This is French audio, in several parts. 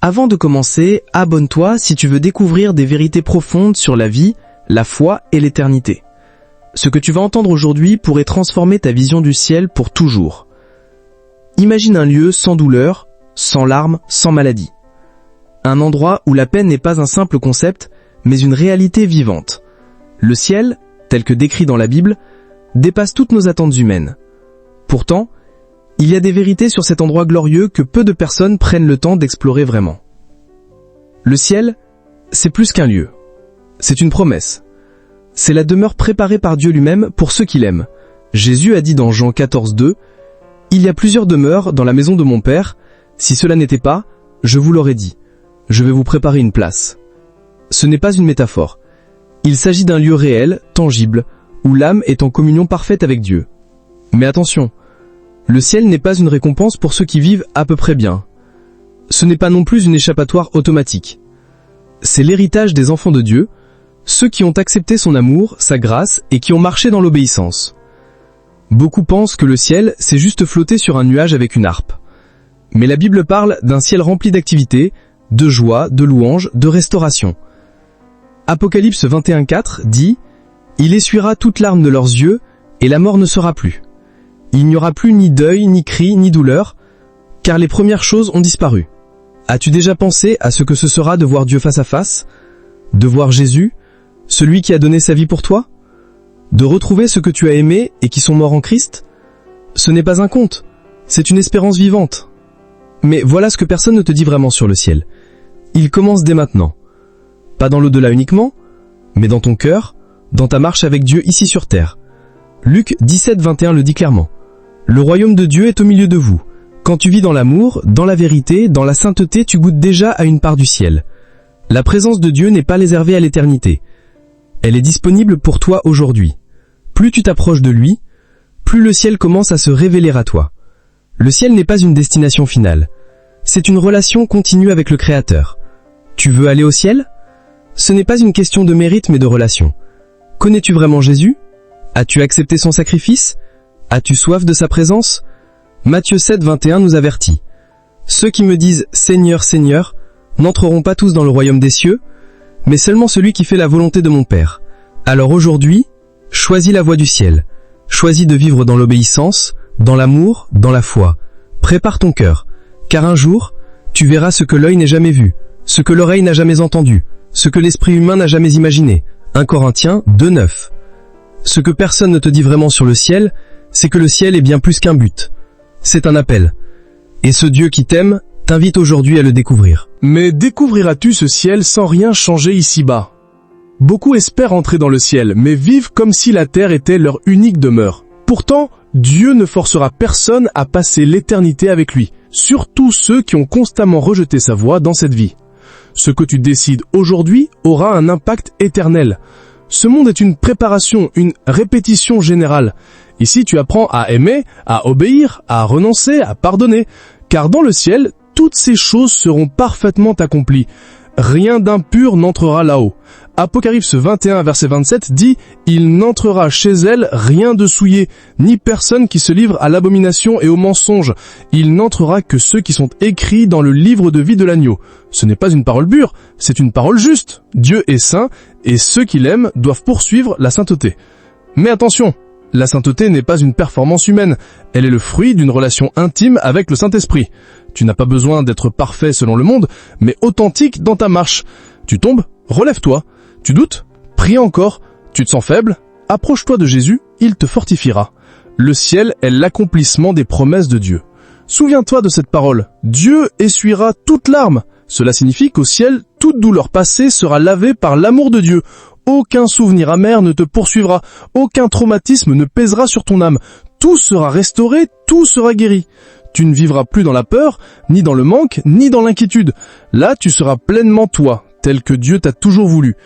Avant de commencer, abonne-toi si tu veux découvrir des vérités profondes sur la vie, la foi et l'éternité. Ce que tu vas entendre aujourd'hui pourrait transformer ta vision du ciel pour toujours. Imagine un lieu sans douleur, sans larmes, sans maladie. Un endroit où la peine n'est pas un simple concept, mais une réalité vivante. Le ciel, tel que décrit dans la Bible, dépasse toutes nos attentes humaines. Pourtant, il y a des vérités sur cet endroit glorieux que peu de personnes prennent le temps d'explorer vraiment. Le ciel, c'est plus qu'un lieu. C'est une promesse. C'est la demeure préparée par Dieu lui-même pour ceux qui l'aiment. Jésus a dit dans Jean 14:2, « Il y a plusieurs demeures dans la maison de mon Père. Si cela n'était pas, je vous l'aurais dit. Je vais vous préparer une place. » Ce n'est pas une métaphore. Il s'agit d'un lieu réel, tangible, où l'âme est en communion parfaite avec Dieu. Mais attention, le ciel n'est pas une récompense pour ceux qui vivent à peu près bien. Ce n'est pas non plus une échappatoire automatique. C'est l'héritage des enfants de Dieu, ceux qui ont accepté son amour, sa grâce et qui ont marché dans l'obéissance. Beaucoup pensent que le ciel, c'est juste flotter sur un nuage avec une harpe. Mais la Bible parle d'un ciel rempli d'activités, de joie, de louanges, de restauration. Apocalypse 21:4 dit « Il essuiera toute larme de leurs yeux, et la mort ne sera plus. Il n'y aura plus ni deuil, ni cri, ni douleur, car les premières choses ont disparu. » As-tu déjà pensé à ce que ce sera de voir Dieu face à face? De voir Jésus, celui qui a donné sa vie pour toi? De retrouver ceux que tu as aimés et qui sont morts en Christ? Ce n'est pas un conte, c'est une espérance vivante. Mais voilà ce que personne ne te dit vraiment sur le ciel. Il commence dès maintenant. Pas dans l'au-delà uniquement, mais dans ton cœur, dans ta marche avec Dieu ici sur terre. Luc 17:21 le dit clairement. Le royaume de Dieu est au milieu de vous. Quand tu vis dans l'amour, dans la vérité, dans la sainteté, tu goûtes déjà à une part du ciel. La présence de Dieu n'est pas réservée à l'éternité. Elle est disponible pour toi aujourd'hui. Plus tu t'approches de lui, plus le ciel commence à se révéler à toi. Le ciel n'est pas une destination finale. C'est une relation continue avec le Créateur. Tu veux aller au ciel? Ce n'est pas une question de mérite mais de relation. Connais-tu vraiment Jésus? As-tu accepté son sacrifice? As-tu soif de sa présence? Matthieu 7:21 nous avertit. Ceux qui me disent « Seigneur, Seigneur » n'entreront pas tous dans le royaume des cieux, mais seulement celui qui fait la volonté de mon Père. Alors aujourd'hui, choisis la voie du ciel. Choisis de vivre dans l'obéissance, dans l'amour, dans la foi. Prépare ton cœur, car un jour, tu verras ce que l'œil n'a jamais vu, ce que l'oreille n'a jamais entendu, ce que l'esprit humain n'a jamais imaginé. 1 Corinthiens 2:9. Ce que personne ne te dit vraiment sur le ciel, c'est que le ciel est bien plus qu'un but. C'est un appel. Et ce Dieu qui t'aime t'invite aujourd'hui à le découvrir. Mais découvriras-tu ce ciel sans rien changer ici-bas? Beaucoup espèrent entrer dans le ciel, mais vivent comme si la terre était leur unique demeure. Pourtant, Dieu ne forcera personne à passer l'éternité avec lui, surtout ceux qui ont constamment rejeté sa voix dans cette vie. Ce que tu décides aujourd'hui aura un impact éternel. Ce monde est une préparation, une répétition générale. Ici, tu apprends à aimer, à obéir, à renoncer, à pardonner. Car dans le ciel, toutes ces choses seront parfaitement accomplies. Rien d'impur n'entrera là-haut. Apocalypse 21, verset 27 dit « Il n'entrera chez elle rien de souillé, ni personne qui se livre à l'abomination et au mensonge. Il n'entrera que ceux qui sont écrits dans le livre de vie de l'agneau. » Ce n'est pas une parole pure, c'est une parole juste. Dieu est saint, et ceux qui l'aiment doivent poursuivre la sainteté. Mais attention, la sainteté n'est pas une performance humaine, elle est le fruit d'une relation intime avec le Saint-Esprit. Tu n'as pas besoin d'être parfait selon le monde, mais authentique dans ta marche. Tu tombes, relève-toi. Tu doutes? Prie encore. Tu te sens faible? Approche-toi de Jésus, il te fortifiera. Le ciel est l'accomplissement des promesses de Dieu. Souviens-toi de cette parole. Dieu essuiera toute larme. Cela signifie qu'au ciel, toute douleur passée sera lavée par l'amour de Dieu. Aucun souvenir amer ne te poursuivra. Aucun traumatisme ne pèsera sur ton âme. Tout sera restauré, tout sera guéri. Tu ne vivras plus dans la peur, ni dans le manque, ni dans l'inquiétude. Là, tu seras pleinement toi, tel que Dieu t'a toujours voulu.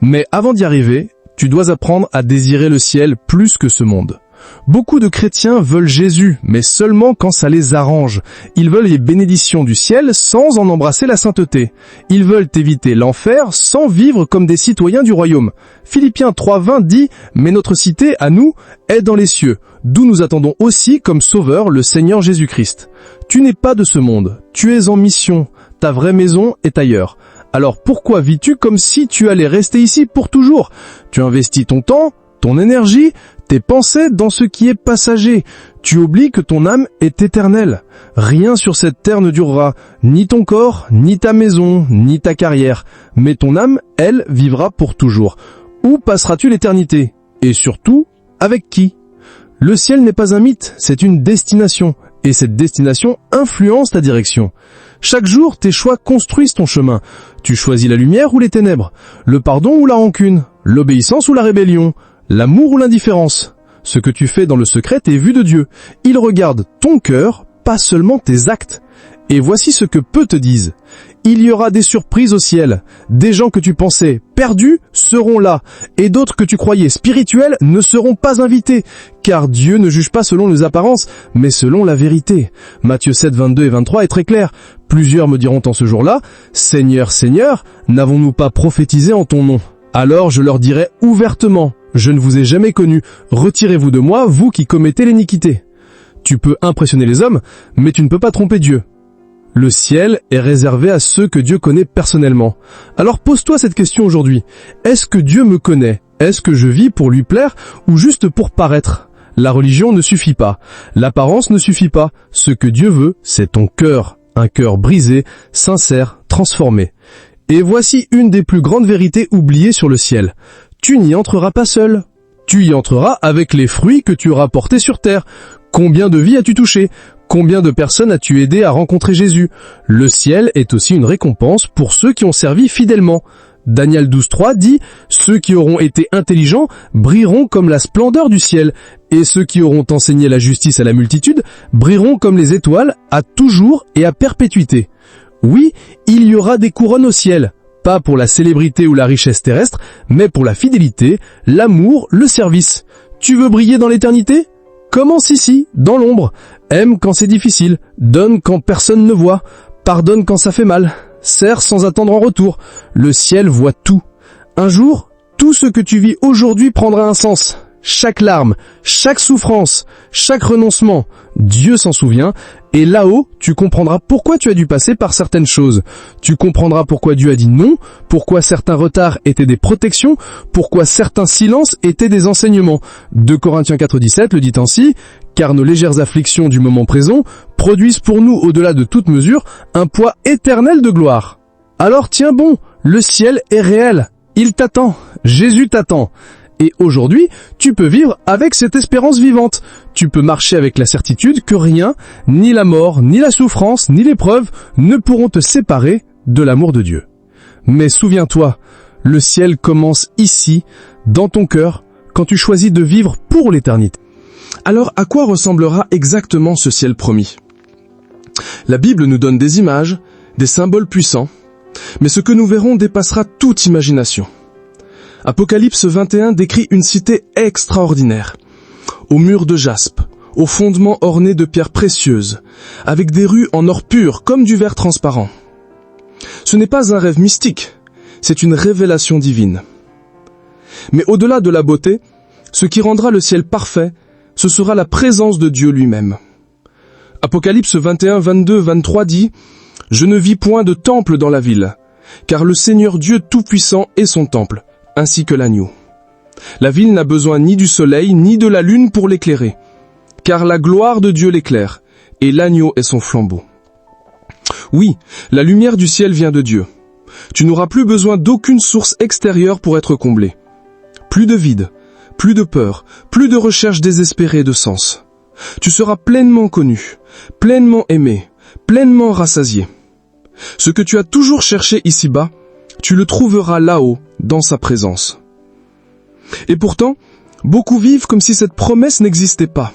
Mais avant d'y arriver, tu dois apprendre à désirer le ciel plus que ce monde. Beaucoup de chrétiens veulent Jésus, mais seulement quand ça les arrange. Ils veulent les bénédictions du ciel sans en embrasser la sainteté. Ils veulent éviter l'enfer sans vivre comme des citoyens du royaume. Philippiens 3:20 dit « Mais notre cité, à nous, est dans les cieux, d'où nous attendons aussi comme sauveur le Seigneur Jésus-Christ. Tu n'es pas de ce monde, tu es en mission, ta vraie maison est ailleurs. Alors pourquoi vis-tu comme si tu allais rester ici pour toujours? Tu investis ton temps, ton énergie, tes pensées dans ce qui est passager. Tu oublies que ton âme est éternelle. Rien sur cette terre ne durera, ni ton corps, ni ta maison, ni ta carrière. Mais ton âme, elle, vivra pour toujours. Où passeras-tu l'éternité? Et surtout, avec qui? Le ciel n'est pas un mythe, c'est une destination. Et cette destination influence ta direction. Chaque jour, tes choix construisent ton chemin. Tu choisis la lumière ou les ténèbres, le pardon ou la rancune, l'obéissance ou la rébellion, l'amour ou l'indifférence. Ce que tu fais dans le secret est vu de Dieu. Il regarde ton cœur, pas seulement tes actes. Et voici ce que peu te disent. Il y aura des surprises au ciel. Des gens que tu pensais perdus seront là. Et d'autres que tu croyais spirituels ne seront pas invités. Car Dieu ne juge pas selon les apparences, mais selon la vérité. Matthieu 7, 22 et 23 est très clair. Plusieurs me diront en ce jour-là, « Seigneur, Seigneur, n'avons-nous pas prophétisé en ton nom ?» Alors je leur dirai ouvertement, « Je ne vous ai jamais connu. Retirez-vous de moi, vous qui commettez l'iniquité. » Tu peux impressionner les hommes, mais tu ne peux pas tromper Dieu. Le ciel est réservé à ceux que Dieu connaît personnellement. Alors pose-toi cette question aujourd'hui. Est-ce que Dieu me connaît? Est-ce que je vis pour lui plaire ou juste pour paraître? La religion ne suffit pas. L'apparence ne suffit pas. Ce que Dieu veut, c'est ton cœur. Un cœur brisé, sincère, transformé. Et voici une des plus grandes vérités oubliées sur le ciel. Tu n'y entreras pas seul. Tu y entreras avec les fruits que tu auras portés sur terre. Combien de vies as-tu touché? Combien de personnes as-tu aidé à rencontrer Jésus? Le ciel est aussi une récompense pour ceux qui ont servi fidèlement. Daniel 12:3 dit « Ceux qui auront été intelligents brilleront comme la splendeur du ciel, et ceux qui auront enseigné la justice à la multitude brilleront comme les étoiles à toujours et à perpétuité. » Oui, il y aura des couronnes au ciel, pas pour la célébrité ou la richesse terrestre, mais pour la fidélité, l'amour, le service. Tu veux briller dans l'éternité? Commence ici, dans l'ombre. Aime quand c'est difficile, donne quand personne ne voit, pardonne quand ça fait mal, sers sans attendre en retour. Le ciel voit tout. Un jour, tout ce que tu vis aujourd'hui prendra un sens. Chaque larme, chaque souffrance, chaque renoncement, Dieu s'en souvient, et là-haut, tu comprendras pourquoi tu as dû passer par certaines choses. Tu comprendras pourquoi Dieu a dit non, pourquoi certains retards étaient des protections, pourquoi certains silences étaient des enseignements. 2 Corinthiens 4:17 le dit ainsi, « Car nos légères afflictions du moment présent produisent pour nous, au-delà de toute mesure, un poids éternel de gloire. » Alors tiens bon, le ciel est réel, il t'attend, Jésus t'attend. Et aujourd'hui, tu peux vivre avec cette espérance vivante. Tu peux marcher avec la certitude que rien, ni la mort, ni la souffrance, ni l'épreuve, ne pourront te séparer de l'amour de Dieu. Mais souviens-toi, le ciel commence ici, dans ton cœur, quand tu choisis de vivre pour l'éternité. Alors, à quoi ressemblera exactement ce ciel promis? La Bible nous donne des images, des symboles puissants, mais ce que nous verrons dépassera toute imagination. Apocalypse 21 décrit une cité extraordinaire, aux murs de jaspe, aux fondements ornés de pierres précieuses, avec des rues en or pur comme du verre transparent. Ce n'est pas un rêve mystique, c'est une révélation divine. Mais au-delà de la beauté, ce qui rendra le ciel parfait, ce sera la présence de Dieu lui-même. Apocalypse 21, 22, 23 dit « Je ne vis point de temple dans la ville, car le Seigneur Dieu Tout-Puissant est son temple, ainsi que l'agneau. La ville n'a besoin ni du soleil, ni de la lune pour l'éclairer, car la gloire de Dieu l'éclaire, et l'agneau est son flambeau. » Oui, la lumière du ciel vient de Dieu. Tu n'auras plus besoin d'aucune source extérieure pour être comblé. Plus de vide, plus de peur, plus de recherche désespérée de sens. Tu seras pleinement connu, pleinement aimé, pleinement rassasié. Ce que tu as toujours cherché ici-bas, tu le trouveras là-haut, dans sa présence. Et pourtant, beaucoup vivent comme si cette promesse n'existait pas.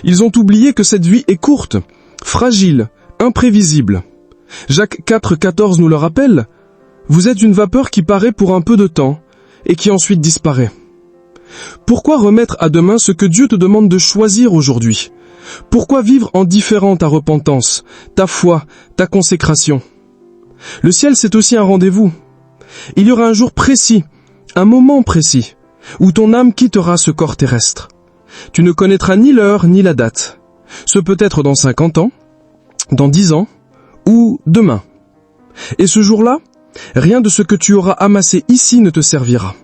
Ils ont oublié que cette vie est courte, fragile, imprévisible. Jacques 4,14 nous le rappelle, « Vous êtes une vapeur qui paraît pour un peu de temps et qui ensuite disparaît. Pourquoi remettre à demain ce que Dieu te demande de choisir aujourd'hui? Pourquoi vivre en différant ta repentance, ta foi, ta consécration? Le ciel, c'est aussi un rendez-vous. Il y aura un jour précis, un moment précis, où ton âme quittera ce corps terrestre. Tu ne connaîtras ni l'heure ni la date. Ce peut être dans 50 ans, dans 10 ans, ou demain. Et ce jour-là, rien de ce que tu auras amassé ici ne te servira.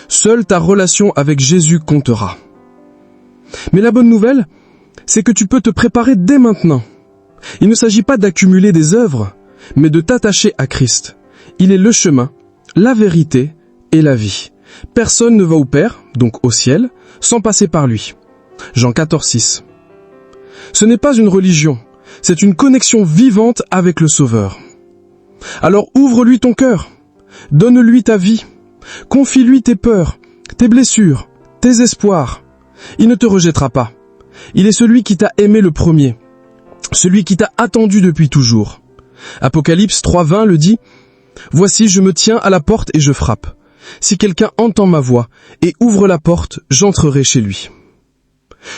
Seule ta relation avec Jésus comptera. Mais la bonne nouvelle, c'est que tu peux te préparer dès maintenant. Il ne s'agit pas d'accumuler des œuvres, mais de t'attacher à Christ. Il est le chemin, la vérité et la vie. Personne ne va au Père, donc au ciel, sans passer par lui. Jean 14,6. Ce n'est pas une religion, c'est une connexion vivante avec le Sauveur. Alors ouvre-lui ton cœur, donne-lui ta vie, confie-lui tes peurs, tes blessures, tes espoirs. Il ne te rejettera pas. Il est celui qui t'a aimé le premier, celui qui t'a attendu depuis toujours. Apocalypse 3,20 le dit, « Voici, je me tiens à la porte et je frappe. Si quelqu'un entend ma voix et ouvre la porte, j'entrerai chez lui. »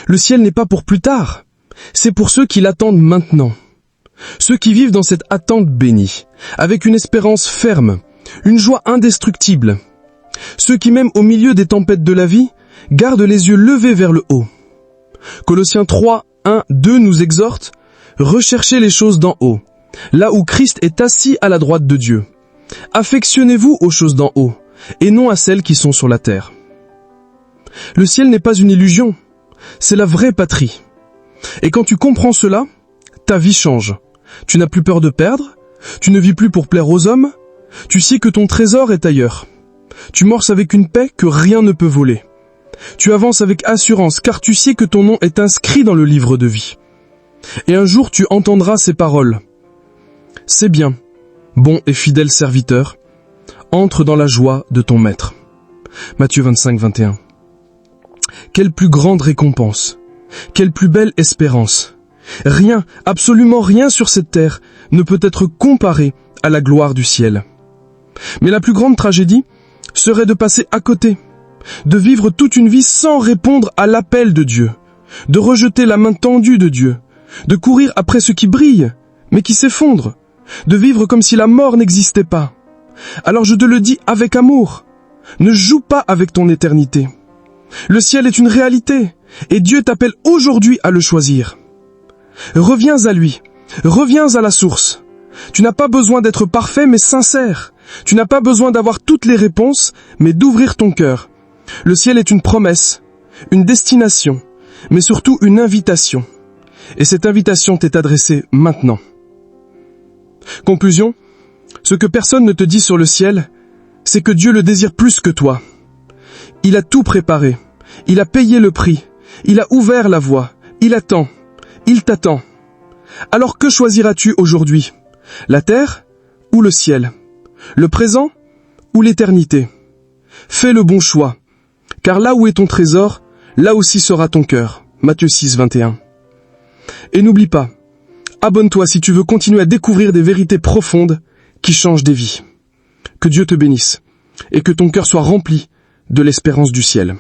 Le ciel n'est pas pour plus tard, c'est pour ceux qui l'attendent maintenant. Ceux qui vivent dans cette attente bénie, avec une espérance ferme, une joie indestructible. Ceux qui, même au milieu des tempêtes de la vie, gardent les yeux levés vers le haut. Colossiens 3, 1, 2 nous exhorte « Recherchez les choses d'en haut, là où Christ est assis à la droite de Dieu. Affectionnez-vous aux choses d'en haut, et non à celles qui sont sur la terre. » Le ciel n'est pas une illusion, c'est la vraie patrie. Et quand tu comprends cela, ta vie change. Tu n'as plus peur de perdre, tu ne vis plus pour plaire aux hommes, tu sais que ton trésor est ailleurs. Tu morces avec une paix que rien ne peut voler. Tu avances avec assurance car tu sais que ton nom est inscrit dans le livre de vie. Et un jour tu entendras ces paroles. C'est bien, bon et fidèle serviteur, entre dans la joie de ton maître. Matthieu 25, 21. Quelle plus grande récompense, quelle plus belle espérance. Rien, absolument rien sur cette terre ne peut être comparé à la gloire du ciel. Mais la plus grande tragédie serait de passer à côté, de vivre toute une vie sans répondre à l'appel de Dieu, de rejeter la main tendue de Dieu, de courir après ce qui brille, mais qui s'effondre, de vivre comme si la mort n'existait pas. Alors je te le dis avec amour, ne joue pas avec ton éternité. Le ciel est une réalité, et Dieu t'appelle aujourd'hui à le choisir. Reviens à lui, reviens à la source. Tu n'as pas besoin d'être parfait, mais sincère. Tu n'as pas besoin d'avoir toutes les réponses, mais d'ouvrir ton cœur. Le ciel est une promesse, une destination, mais surtout une invitation. Et cette invitation t'est adressée maintenant. Conclusion, ce que personne ne te dit sur le ciel, c'est que Dieu le désire plus que toi. Il a tout préparé, il a payé le prix, il a ouvert la voie, il attend, il t'attend. Alors que choisiras-tu aujourd'hui? La terre ou le ciel? Le présent ou l'éternité? Fais le bon choix, car là où est ton trésor, là aussi sera ton cœur. Matthieu 6, 21. Et n'oublie pas, abonne-toi si tu veux continuer à découvrir des vérités profondes qui changent des vies. Que Dieu te bénisse et que ton cœur soit rempli de l'espérance du ciel.